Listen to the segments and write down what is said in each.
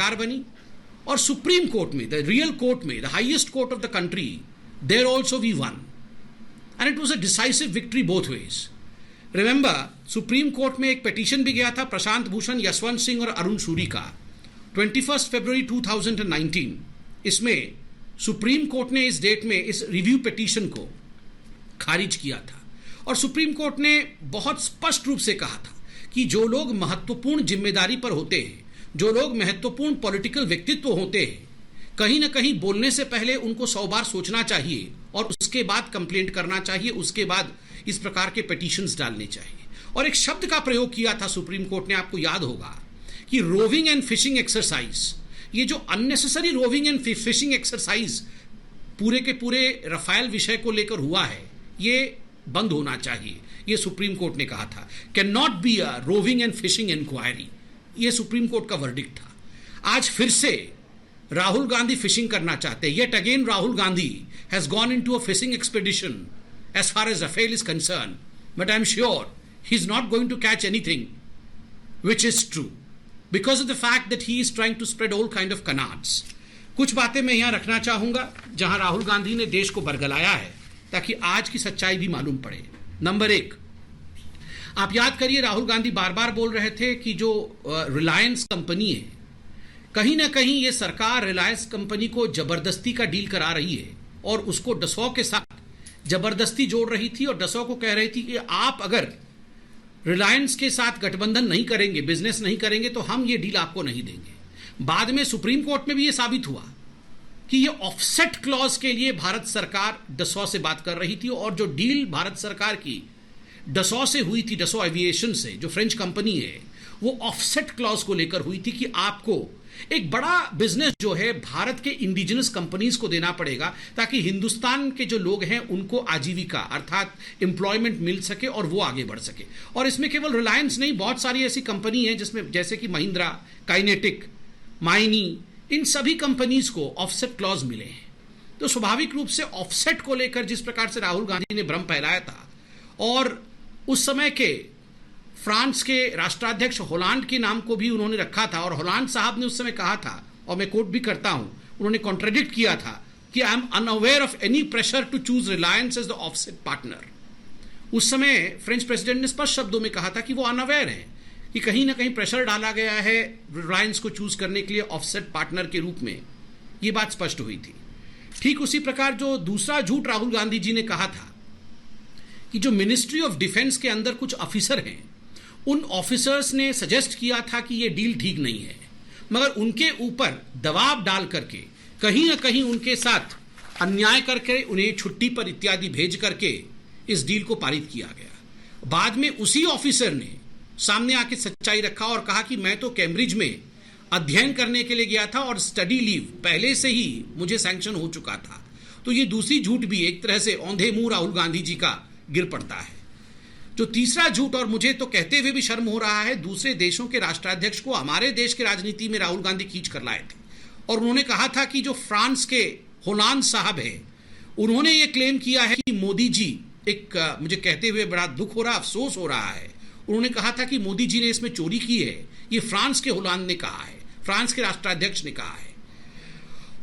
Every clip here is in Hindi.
सरकार बनी और सुप्रीम कोर्ट में, द रियल कोर्ट में, the highest court of the country, there also we won and it was a decisive victory both ways. Remember, Supreme Court में एक पिटीशन भी गया था प्रशांत भूषण, यशवंत सिंह और अरुण शूरी का 21 फरवरी 2019. इसमें सुप्रीम कोर्ट ने इस डेट में इस रिव्यू पिटीशन को खारिज किया था और सुप्रीम कोर्ट ने बहुत स्पष्ट रूप से कहा था कि जो लोग महत्वपूर्ण जिम्मेदारी पर होते हैं, जो लोग महत्वपूर्ण पॉलिटिकल व्यक्तित्व होते हैं, कहीं ना कहीं बोलने से पहले उनको 100 बार सोचना चाहिए और उसके बाद कंप्लेंट करना चाहिए, उसके बाद इस प्रकार के पिटीशंस डालने चाहिए. और एक शब्द का प्रयोग किया था सुप्रीम कोर्ट ने, आपको याद होगा कि रोविंग एंड फिशिंग एक्सरसाइज, ये जो unnecessary roving and fishing exercise पूरे के पूरे रफाल विषय को लेकर हुआ है, ये बंद होना चाहिए. ये सुप्रीम कोर्ट ने कहा था. Can not be a roving and fishing inquiry, ये सुप्रीम कोर्ट का वर्डिक्ट था. आज फिर से राहुल गांधी फिशिंग करना चाहते हैं. Yet again Rahul Gandhi has gone into a fishing expedition as far as Rafale is concerned, but I'm sure he's not going to catch anything which is true because of the fact that he is trying to spread all kind of canards. कुछ बातें मैं यहां रखना चाहूंगा जहां राहुल गांधी ने देश को बरगलाया है ताकि आज की सच्चाई भी मालूम पड़े. नंबर 1, आप याद करिए राहुल गांधी बार बार बोल रहे थे कि जो रिलायंस कंपनी है, कहीं ना कहीं ये सरकार रिलायंस कंपनी को जबरदस्ती का डील करा रही है और उसको डसो के साथ जबरदस्ती जोड़ रही थी और डसो को कह रही थी कि आप अगर रिलायंस के साथ गठबंधन नहीं करेंगे, बिजनेस नहीं करेंगे, तो हम ये डील आपको नहीं देंगे. बाद में सुप्रीम कोर्ट में भी ये साबित हुआ कि ये ऑफसेट क्लॉज के लिए भारत सरकार डसो से बात कर रही थी और जो डील भारत सरकार की डसो से हुई थी, डसो एविएशन से, जो फ्रेंच कंपनी है, वो ऑफसेट क्लॉज को लेकर हुई थी कि आपको एक बड़ा बिजनेस जो है भारत के इंडिजिनस कंपनीज को देना पड़ेगा ताकि हिंदुस्तान के जो लोग हैं उनको आजीविका अर्थात एम्प्लॉयमेंट मिल सके और वो आगे बढ़ सके. और इसमें केवल रिलायंस नहीं, बहुत सारी ऐसी कंपनी है जिसमें जैसे कि महिंद्रा, काइनेटिक, माइनी, इन सभी कंपनीज को ऑफसेट क्लॉज मिले हैं. तो स्वाभाविक रूप से ऑफसेट को लेकर जिस प्रकार से राहुल गांधी ने भ्रम फैलाया था और उस समय के फ्रांस के राष्ट्राध्यक्ष होलांड के नाम को भी उन्होंने रखा था और होलांड साहब ने उस समय कहा था, और मैं कोट भी करता हूं, उन्होंने कॉन्ट्रडिक्ट किया था कि I am unaware of any pressure to choose Reliance as the offset partner. उस समय फ्रेंच प्रेसिडेंट ने स्पष्ट शब्दों में कहा था कि वो अनअवेयर है कि कहीं ना कहीं प्रेशर डाला गया है रिलायंस को चूज करने के लिए ऑफसेट पार्टनर के रूप में. ये बात स्पष्ट हुई थी. ठीक उसी प्रकार जो दूसरा झूठ राहुल गांधी जी ने कहा था कि जो मिनिस्ट्री ऑफ डिफेंस के अंदर कुछ ऑफिसर हैं, उन ऑफिसर्स ने सजेस्ट किया था कि ये डील ठीक नहीं है, मगर उनके ऊपर दबाव डाल करके कहीं ना कहीं उनके साथ अन्याय करके उन्हें छुट्टी पर इत्यादि भेज करके इस डील को पारित किया गया. बाद में उसी ऑफिसर ने सामने आके सच्चाई रखा और कहा कि मैं तो कैम्ब्रिज में अध्ययन करने के लिए गया था और स्टडी लीव पहले से ही मुझे सैंक्शन हो चुका था. तो ये दूसरी झूठ भी एक तरह से औंधे मुंह राहुल गांधी जी का गिर पड़ता है. जो तीसरा झूठ, और मुझे तो कहते हुए भी शर्म हो रहा है, दूसरे देशों के राष्ट्राध्यक्ष को हमारे देश की राजनीति में राहुल गांधी खींच कर लाए थे और उन्होंने कहा था कि जो फ्रांस के होलांद साहब है, उन्होंने ये क्लेम किया है कि मोदी जी, एक मुझे कहते हुए बड़ा दुख हो रहा, अफसोस हो रहा है, उन्होंने कहा था कि मोदी जी ने इसमें चोरी की है. ये फ्रांस के होलांद ने कहा है, फ्रांस के राष्ट्राध्यक्ष ने कहा है.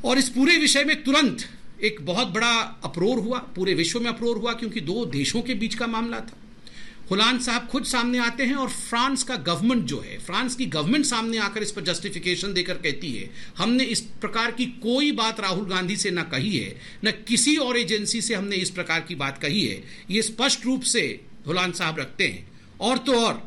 और इस पूरे विषय में तुरंत एक बहुत बड़ा अप्रोर हुआ, पूरे विश्व में अप्रोर हुआ, क्योंकि दो देशों के बीच का मामला था. होलांद साहब खुद सामने आते हैं और फ्रांस का गवर्नमेंट जो है, फ्रांस की गवर्नमेंट सामने आकर इस पर जस्टिफिकेशन देकर कहती है हमने इस प्रकार की कोई बात राहुल गांधी से न कही है, न किसी और एजेंसी से हमने इस प्रकार की बात कही है. ये स्पष्ट रूप से होलांद साहब रखते हैं. और तो और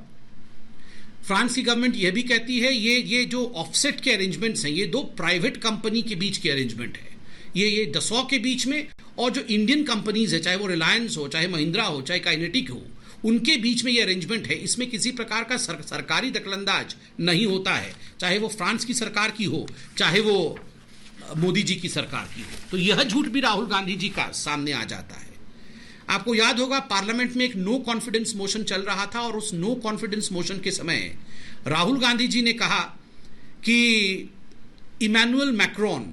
फ्रांस की गवर्नमेंट यह भी कहती है ये जो ऑफसेट के अरेंजमेंट्स हैं, ये दो प्राइवेट कंपनी के बीच के अरेंजमेंट है. ये डसो के बीच में और जो इंडियन कंपनीज है, चाहे वो रिलायंस हो, चाहे महिंद्रा हो, चाहे काइनेटिक हो, उनके बीच में ये अरेंजमेंट है. इसमें किसी प्रकार का सरकारी दखलंदाज नहीं होता है, चाहे वो फ्रांस की सरकार की हो, चाहे वो मोदी जी की सरकार की हो. तो यह झूठ भी राहुल गांधी जी का सामने आ जाता है. आपको याद होगा पार्लियामेंट में एक नो कॉन्फिडेंस मोशन चल रहा था और उस नो कॉन्फिडेंस मोशन के समय राहुल गांधी जी ने कहा कि इमैनुअल मैक्रोन,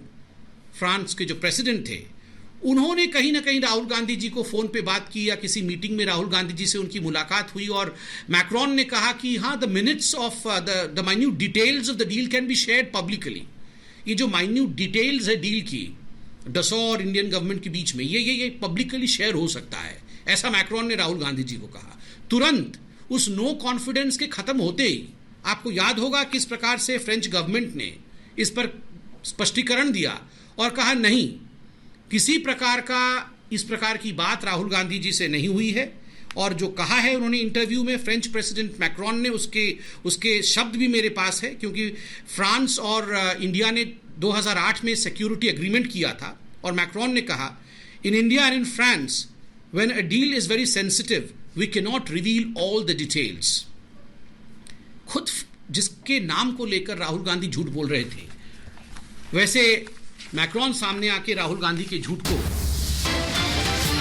फ्रांस के जो प्रेसिडेंट थे, उन्होंने कहीं ना कहीं राहुल गांधी जी को फोन पे बात की या किसी मीटिंग में राहुल गांधी जी से उनकी मुलाकात हुई और मैक्रोन ने कहा कि हाँ, the minutes of the minute details of the deal can be shared publicly. ये जो माइन्यूट डिटेल्स है डील की डसॉ और इंडियन गवर्नमेंट के बीच में, ये पब्लिकली शेयर हो सकता है, ऐसा मैक्रोन ने राहुल गांधी जी को कहा। तुरंत उस नो कॉन्फिडेंस के खत्म होते ही आपको याद होगा किस प्रकार से फ्रेंच गवर्नमेंट ने इस पर स्पष्टीकरण दिया और कहा नहीं, किसी इस प्रकार की बात राहुल गांधी जी से नहीं हुई है। और जो कहा है उन्होंने इंटरव्यू में फ्रेंच प्रेसिडेंट मैक्रोन ने, उसके शब्द भी मेरे पास है, क्योंकि फ्रांस और इंडिया ने 2008 में सिक्योरिटी एग्रीमेंट किया था और मैक्रोन ने कहा, in India and in France when a deal is very sensitive we can not reveal all the details. खुद जिसके नाम को लेकर राहुल गांधी झूठ बोल रहे थे, वैसे मैक्रोन सामने आके राहुल गांधी के झूठ को